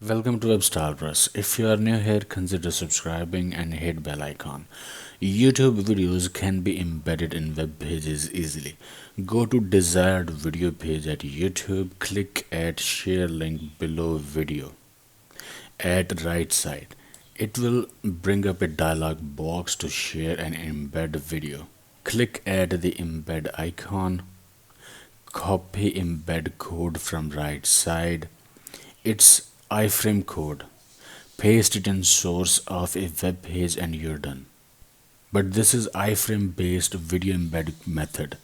Welcome to Webstarters. If you are new here, consider subscribing and hit bell icon. YouTube videos can be embedded in web pages easily. Go to desired video page at YouTube, click add share link below video. At right side, it will bring up a dialog box to share and embed video. Click add the embed icon. Copy embed code from right side. It's iframe code. Paste it in source of a web page and you're done. But this is iframe based video embedding method.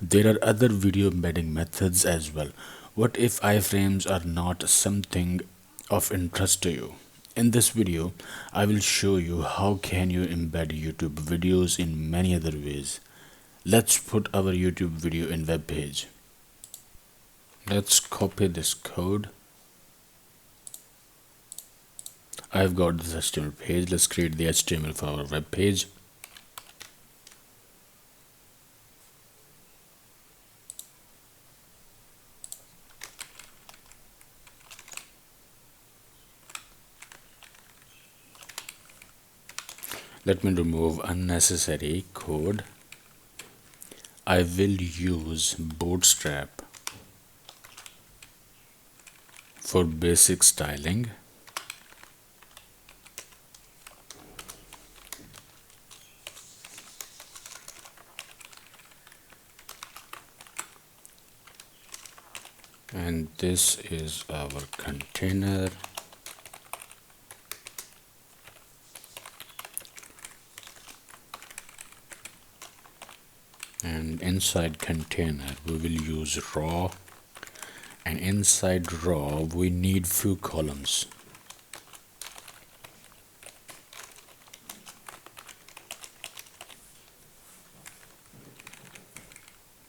There are other video embedding methods as well. What if iframes are not something of interest to you? In this video, I will show you how can you embed YouTube videos in many other ways. Let's put our YouTube video in web page. Let's copy this code. I've got this HTML page. Let's create the HTML for our web page. Let me remove unnecessary code. I will use Bootstrap for basic styling. And this is our container. And inside container we will use raw, and inside raw we need few columns.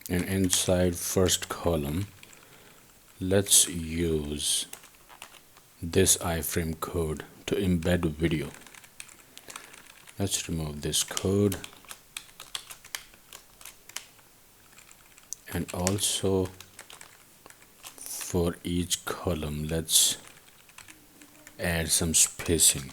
And inside first column, let's use this iframe code to embed video. Let's remove this code. And also for each column, let's add some spacing.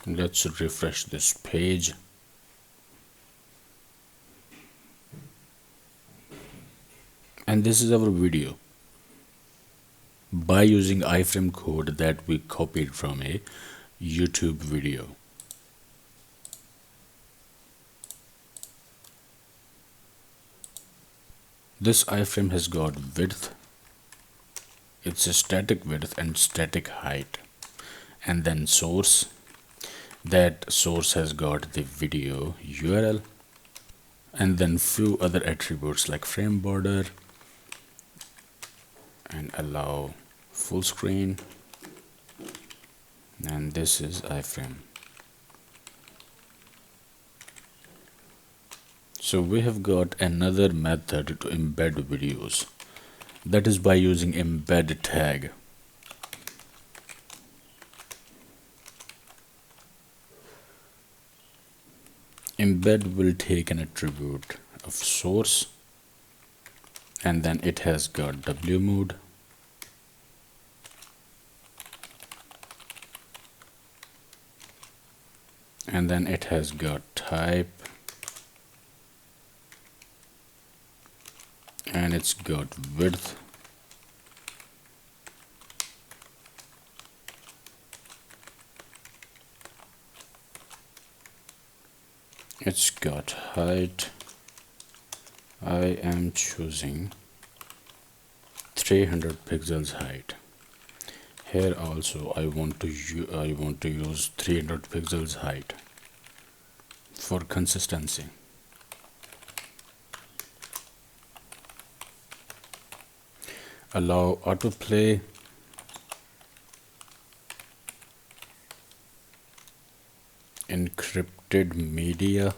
Let's refresh this page. And this is our video by using iframe code that we copied from a YouTube video. This iframe has got width, it's a static width and static height, and then source. That source has got the video URL, and then few other attributes like frame border and allow full screen, and this is iframe. So we have got another method to embed videos, that is by using embed tag. Embed will take an attribute of source, and then it has got W mode, and then it has got type, and it's got width, it's got height. I am choosing 300 pixels height. Here also I want to use 300 pixels height for consistency. Allow autoplay. Encrypted media.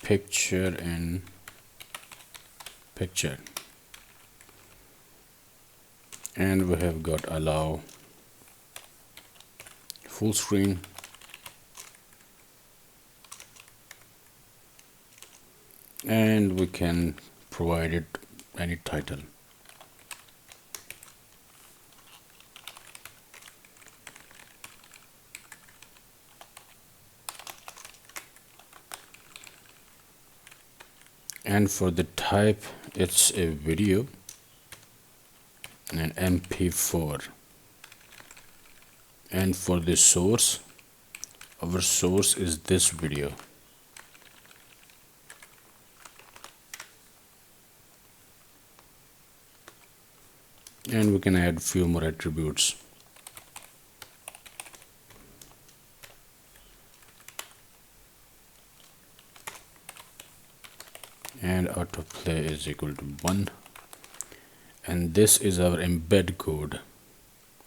Picture in picture. and we have got allow full screen, and we can provide it any title. And for the type, it's a video and MP4. And for the source, our source is this video. And we can add few more attributes. And autoplay is equal to 1. And this is our embed code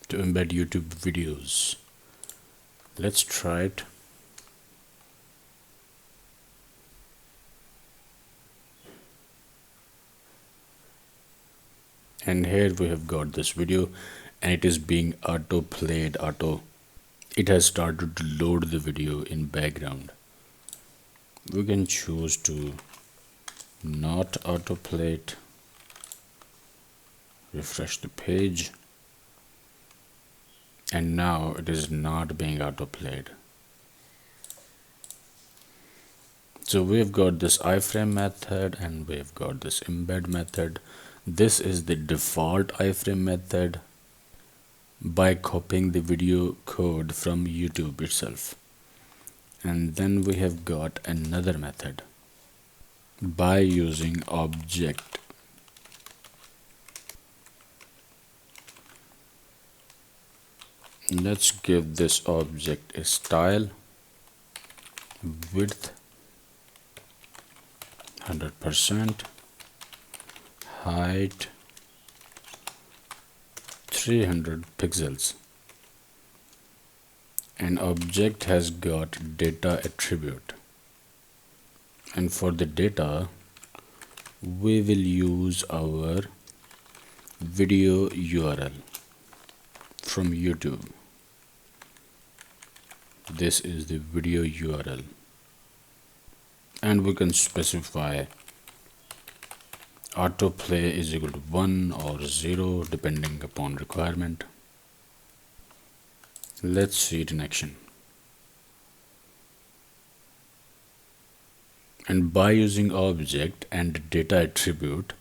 to embed YouTube videos. Let's try it. And here we have got this video, and it is being auto-played. It has started to load the video in background. We can choose to not autoplay it. Refresh the page, and now it is not being autoplayed. So we've got this iframe method and we've got this embed method. This is the default iframe method by copying the video code from YouTube itself. And then we have got another method by using object. Let's give this object a style, width 100%, height 300 pixels. An object has got data attribute, and for the data we will use our video URL from YouTube. This is the video URL, and we can specify autoplay is equal to 1 or 0 depending upon requirement. Let's see it in action. And by using object and data attribute,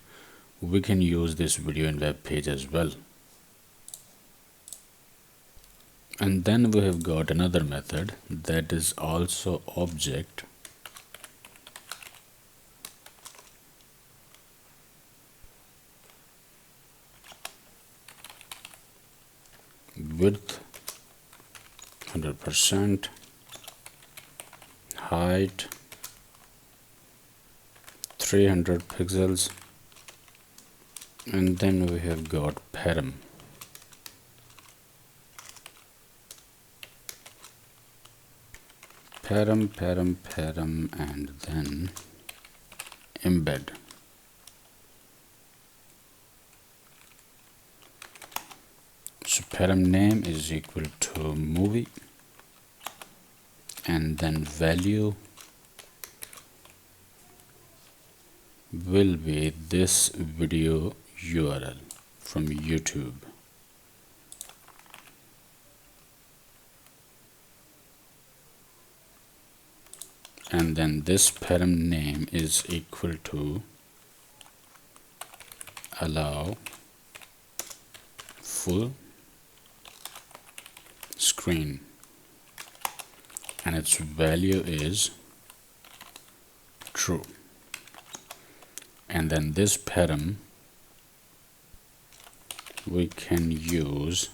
we can use this video in web page as well. And then we have got another method that is also object. Width 100%, height 300 pixels, and then we have got param. Param, and then embed. So param name is equal to movie, and then value will be this video URL from YouTube. And then this param name is equal to allow full screen, and its value is true. And then this param we can use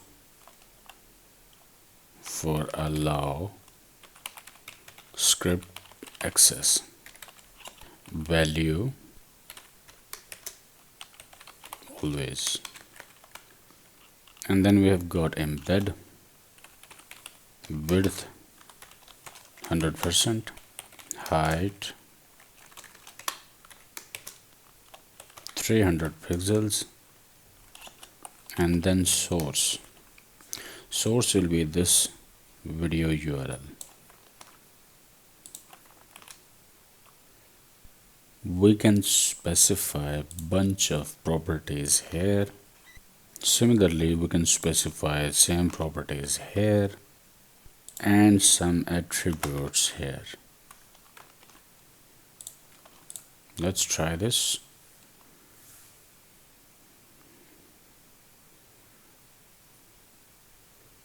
for allow script access, value always. And then we have got embed, width 100%, height 300 pixels, and then source will be this video URL. We can specify bunch of properties here. Similarly, we can specify same properties here and some attributes here. Let's try this.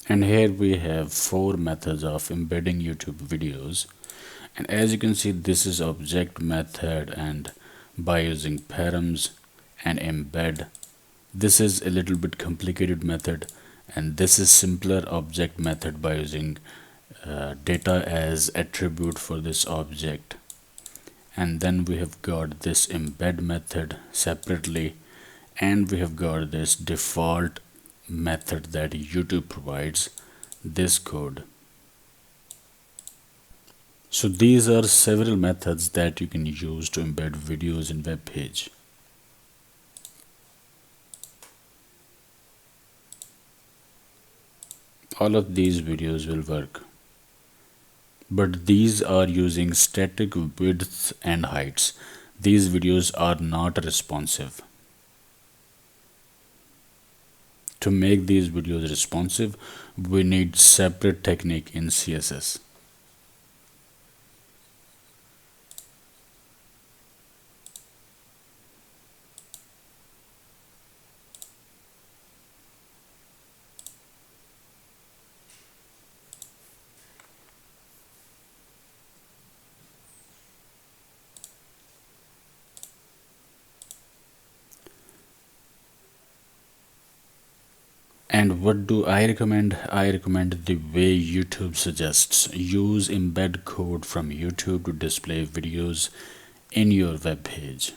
And here we have 4 methods of embedding YouTube videos. And as you can see, this is object method, and by using params and embed, this is a little bit complicated method, and this is simpler object method by using data as attribute for this object. And then we have got this embed method separately, and we have got this default method that YouTube provides, this code. So these are several methods that you can use to embed videos in Webpage. All of these videos will work, but these are using static widths and heights. These videos are not responsive. To make these videos responsive, we need separate technique in CSS. And what do I recommend? I recommend the way YouTube suggests. Use embed code from YouTube to display videos in your web page.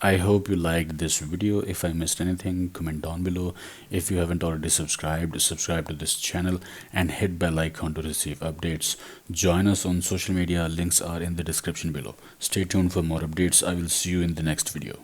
I hope you liked this video. If I missed anything, comment down below. If you haven't already subscribed, subscribe to this channel and hit bell icon to receive updates. Join us on social media. Links are in the description below. Stay tuned for more updates. I will see you in the next video.